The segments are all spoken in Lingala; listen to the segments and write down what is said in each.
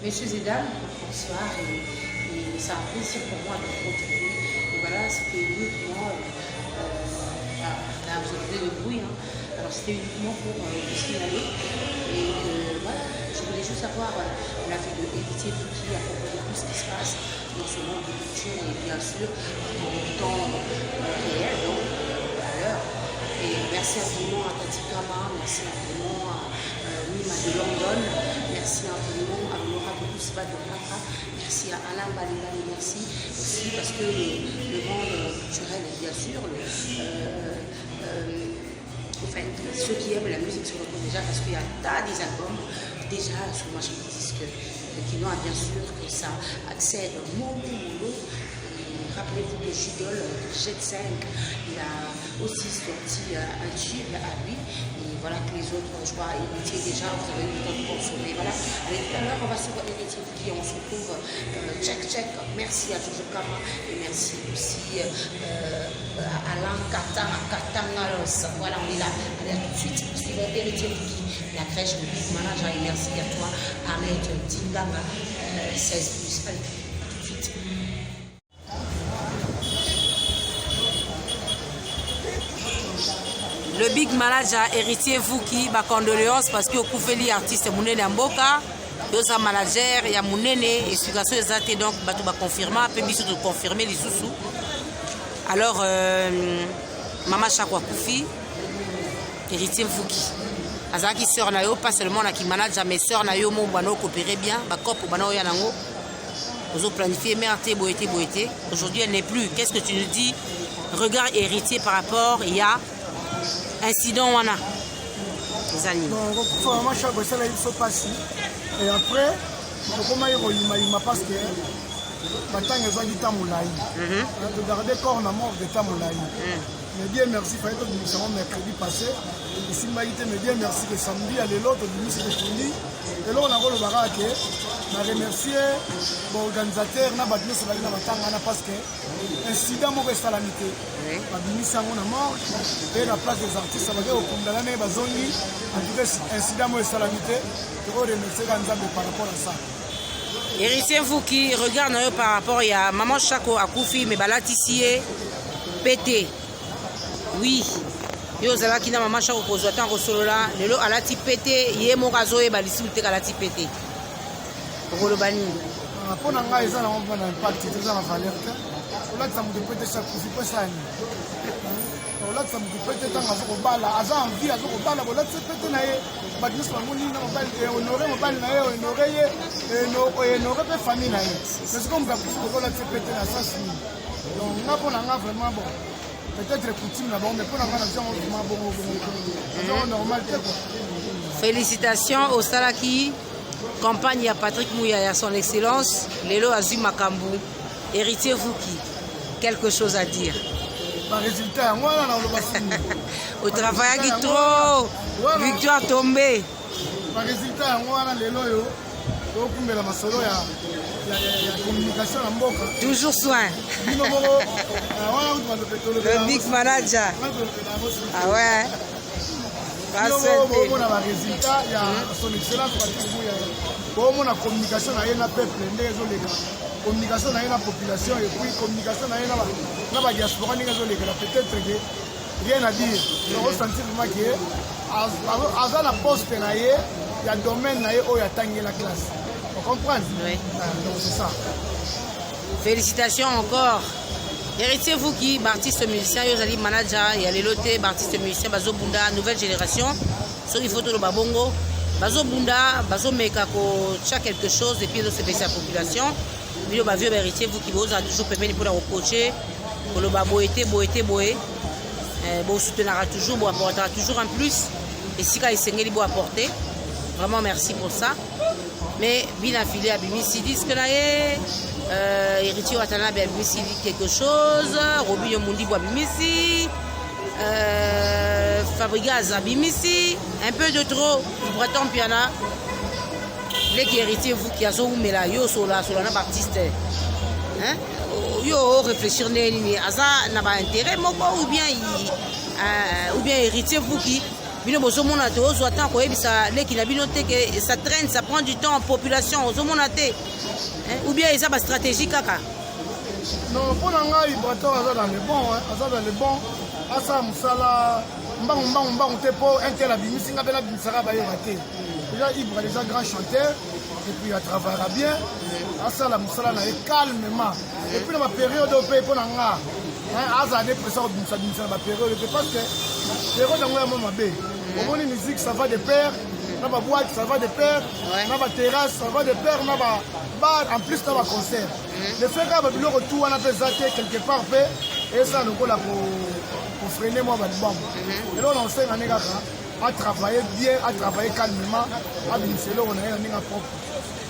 Messieurs et dames, bonsoir et c'est un plaisir pour moi de vous retrouver. Et voilà, c'était uniquement, là vous entendez le bruit, hein. Alors c'était uniquement pour vous signaler et voilà, je voulais juste avoir l'avis de Héritier Fouki à propos de tout ce qui se passe dans ce monde de culture et bien sûr en temps réel, donc à l'heure. Et merci infiniment à Tati Kama, merci infiniment à Nima de London, merci infiniment à l'honorable Ousba de Kaka, merci à Alain Balilani, merci aussi parce que le monde culturel est bien sûr, en fait, ceux qui aiment la musique se retrouvent déjà parce qu'il y a un tas des albums déjà sur ma chaîne de disque qui n'ont bien sûr que ça accède Momo. Rappelez-vous que Jidol, Jet 5, il a aussi sorti un tube à lui. Et voilà que les autres, je crois, Héritier déjà, vous avez eu le temps de consommer. Voilà. Allez, tout à l'heure, on va se voir Héritier qui on se retrouve. Check. Merci à Jojo Kama et merci aussi à Alain Katangalos. Voilà, on est là. Allez, à tout de suite. Suivons Héritier qui, la crèche, le big manager. Et merci à toi, Ahmed Dingama, 16+. Allez, à tout de suite. Le big manager Héritier Fouki, ma condoléance parce que Koufeli artiste Mounene Amboka, yosa manager ya Mounene et situation exacte donc batu ba confirmer peu biso de confirmer les sous. Alors Mama Chakwa Koufi Héritier Fouki. Azaki sœur na yo pas seulement na ki manager mais sœur na yo mo bano coopérer bien, ba cop bano ya nango. Ozo planifier merte boité. Aujourd'hui elle n'est plus. Qu'est-ce que tu nous dis? Regard Héritier par rapport il y a incident wana les amis donc vraiment chaque fois il faut passer et après comment il m'a parce que batanga za kita mulai de garder corps na mort de ta mulai mais bien merci fallait que nous sommes mercredi passé ici m'a été mais bien merci que samedi à l'autre du ministre de Foundi et là on a le baraque na remercier l'organisateur na batno sur la batanga parce que incident mo salamité babimisa ngo na mort et la place des artistes avec au condamné bazongi en tout cas incident mo salamité pour remercier Nzambe par rapport à ça. Héritier Fouki regarde par rapport il y a maman Chako Akoufi mais balatisie pété. Oui. Yo zala kina maman Chako kozwa tan kosolola lelo alati pété yé mo razo e balisi te kalati pété. Pour bani. Pour nanga eza na on na impact eza na valeur que là ça me dépend chaque fois ça ni. Là ça me dépend tant azoko bala aza envie azoko bala bola se pété na ye ba dis pas moni na mobile et honorer mobile na ye honorer ye honorer pe famille na ye. C'est comme ça que là se pété na ça ni. Donc na pour nanga vraiment bon. Peut-être coutume là-bas, mais pour la nation, c'est normal. Félicitations au Salaki, campagne à Patrick Mouya et à son excellence, Lelo Azu Makambu, Héritier Fouki. Quelque chose à dire. Résultat, moi, au travail qui trop, victoire tombée. Résultat, moi, Lelo, la communication en boca. Toujours soin. Le big manager. Ah ouais. On a un résultat, il y a son excellence. On a communication avec le peuple, communication avec la population et puis communication avec la diaspora. Peut-être rien à dire. Je ressens que à la poste, il y a un domaine où il y a la classe. Vous comprenez? Oui. Donc c'est ça. Félicitations encore. Héritier Fouki, artiste musicien, Yozali manager, il y a les lotés, artiste musicien, Bazo Bunda, nouvelle génération. Sur les photos de Babongo, Bazo Bunda, Bazo Mekako, tcha quelque chose, et puis de se sa population. Puis le vieux héritier Fouki, vous avez toujours permis pour la coacher, pour le boé. Bon, soutenira toujours, bon, apportera toujours un plus. Et si quand il s'est beau apporter, vraiment merci pour ça. Mais bien affilié à Bimisi disque là, Héritier Watanabe à Bimisi dit quelque chose, Robinho Mundi à Bimisi, Fabrigaz à Bimisi, un peu de trop, il prétend piana. Les héritiers vous qui a mais là, yo sur la artiste, hein, yo réfléchir n'est asa n'a pas intérêt, ou bien héritier vous qui bino bozomona te ozwa temps koyebisa leki na bino te que ça traîne, ça prend du temps en population ozomona te ou bien eza bastratégie kaka. Non, pour ngai Braton aza dans le bon, aza dans le bon, asa musala mbangu te po un tel abimisi nga bela bimisaka bayeba te. Déjà Ibra déjà grand chanteur et puis il travaillera bien, asa la musala na calmement. Et puis dans ma période au pays pour nga aza des pressions bimisa ba période parce que période ngo ya mama be. Au moins musique ça va de pair, na ba boîte ça va de pair, na ba terrasse ça va de pair, na ba bar en plus na ba concert. Le fait que le retour on a fait ça quelque part fait et ça nous colle pour freiner moi l'album. Et là on sait à travailler bien, à travailler calmement, à bimisi on a un propre.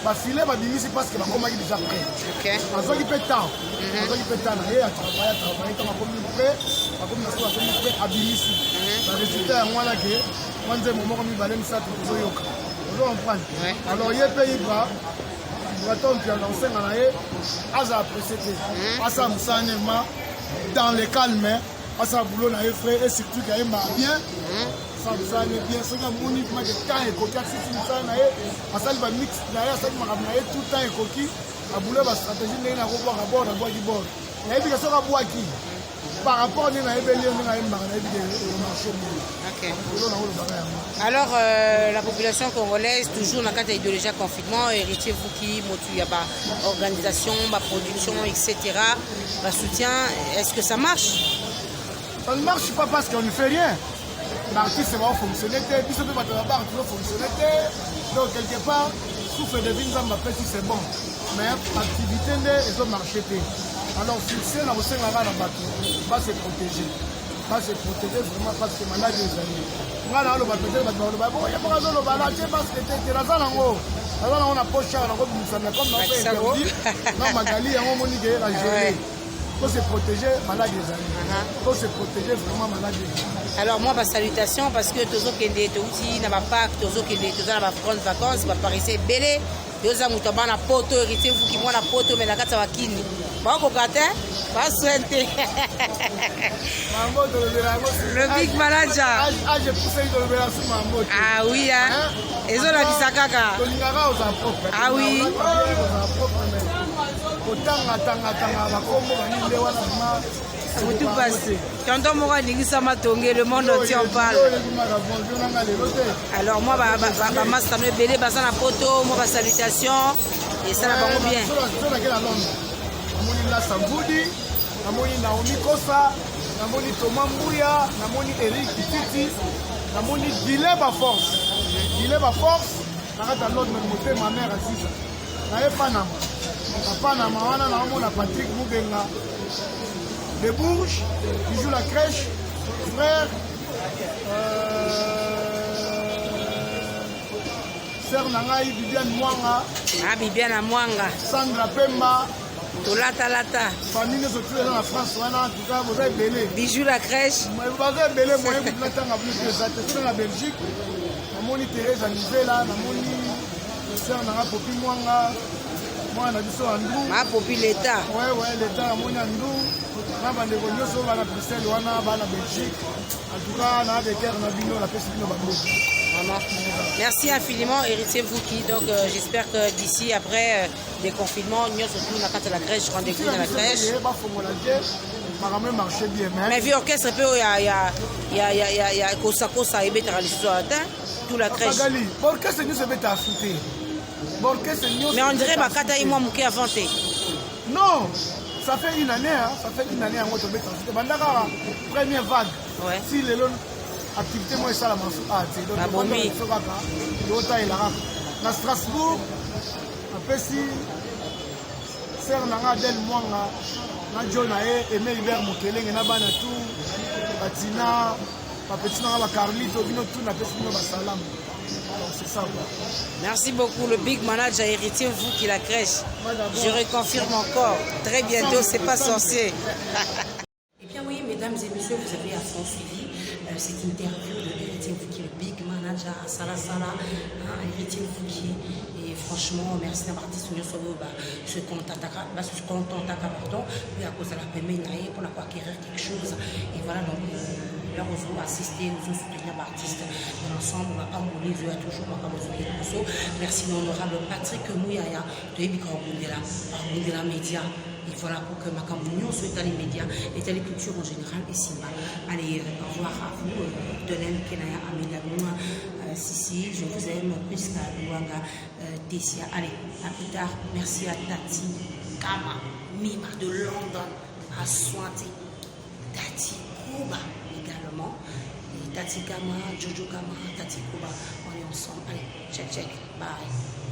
Bah filer bah bimisi parce que bah comment il déjà prêt. OK. En soit il peut temps. En soit il peut temps à travailler comme comme prêt, comme na soit prêt à bimisi. Le résultat moi là que moi je moment comme il va même ça tout yoka. On comprend. Alors il pays bas Braton qui a lancé Aza apprécié Asa Moussanema dans le calme Asa boulot na frais et surtout qu'il y a bien ça Moussane bien ce que mon niveau de temps et coquille si Moussane Asa va mix derrière ça m'a ramené tout temps et coquille à boulot la stratégie n'est na revoir à bord du bord et puis que ça va boire qui par rapport à Okay. Alors, la population congolaise, toujours dans le cadre de l'idéologie à confinement, héritier Vuki, Motuyaba, organisation, production, etc., soutien, est-ce que ça marche? Ça ne marche pas parce qu'on ne fait rien. L'artiste va fonctionner, puis ça peut pas fonctionner. Donc, quelque part, souffle de vie, si c'est bon. Mais l'activité, ils ont marché. Alors, succès, on va se protéger. Va se protéger vraiment parce que malade des amis. On a le bâtiment, on a le bâtiment, il y a pas de balade parce que tu es là en haut. Alors, on a poché, on a comme nous sommes comme on fait interdit. Non, Magali, on a dit la journée. Il faut se protéger malade des amis. Il faut se protéger vraiment malade des amis. Alors, moi, ma salutation parce que tous ceux qui sont aussi dans ma parc, tous ceux qui sont dans ma grande vacances, va paraître belé. Yoza mutaba na poto héritier vous qui moi na poto mais na kata wakini ba ko kata ba souhaiter le big manager je pousse de le sur mambo ah oui hein ezo la bisakaka ah oui otanga bakombo baninde wana tout passe. Tonton Mora Ningisa Tongue, le monde entier en parle. Alors moi, master me belé basa na poto, moi salutation et ça va bien. Namoni la Samboudi, namoni Naomi Kosa, namoni Thomas Mbouya, namoni Eric Titi, namoni Dileba Force. Dileba Force, nakata l'autre même côté ma mère assise. Na Panama. Na Panama wana namona Patrick Mubenga. Les Bourges, qui joue la crèche, frère, sœur Nangaï, Bibiane Mwanga. Ah, Bibiane Mwanga. Sandra Pemba. Tolata Lata. Famille nous autour dans la France, en tout cas, vous avez belé. Bijou la crèche. Vous avez belé, moi, vous êtes en plus de ça. C'est la Belgique. Namoni Thérèse Anivela, Namoni, sœur Nanga Popi Mwanga. Moi, on a dit ça en Androu. Ah, Popi l'État. Ouais, l'État, Namoni Androu. En tout cas, on a des terres, merci infiniment, héritier Vuki. Donc, j'espère que d'ici, après des confinements, nous sommes surtout dans la crèche, rendez-vous dans la crèche. Mais vieux orchestre, il y a Kosa et Bétara, tout la crèche. Mais on dirait que Kata et moi, Mouké inventé. Non! Ça fait une année, à moi, première vague. Ouais. Si les activités, moi, ça, la à Strasbourg, après, si, Sœur Nanga Del Mwanga, Nadjona et Aimé Hubert Mokeleng, et Nabana tout, Batina, Papetina, Carlito, Vino tout, la Pestina, Basalam. C'est ça. Merci beaucoup, le big manager héritier, vous qui la crèche. Je reconfirme encore. Très bientôt, c'est pas censé. Eh bien oui, mesdames et messieurs, vous avez à fond suivi cette interview de l'héritier Vuki, le big manager à Sala, héritier Vuki. Et franchement, merci d'avoir été sur ce contact, pardon, puis à cause de la PME, pour acquérir quelque chose. Et voilà donc. leur ont assisté, nous ont soutenir l'artiste de l'ensemble, on va pas mourir, je toujours, on va pas mourir. Merci l'honorable Patrick Mouyaya de Ebika Bundela Média. Et voilà pour que ma communion soit dans les médias et dans les cultures en général ici. Allez, au revoir à vous, de l'aime Kenaya Amélia Moua, Sissi, je vous aime, Priska Luanga, Tessia. Allez, à plus tard. Merci à Tati Kama, Mima de London, à Swanti, Tati Kuba également. Et Tati Kama, Jojo Kama, Tati Kuba, on est ensemble. Allez, check, bye.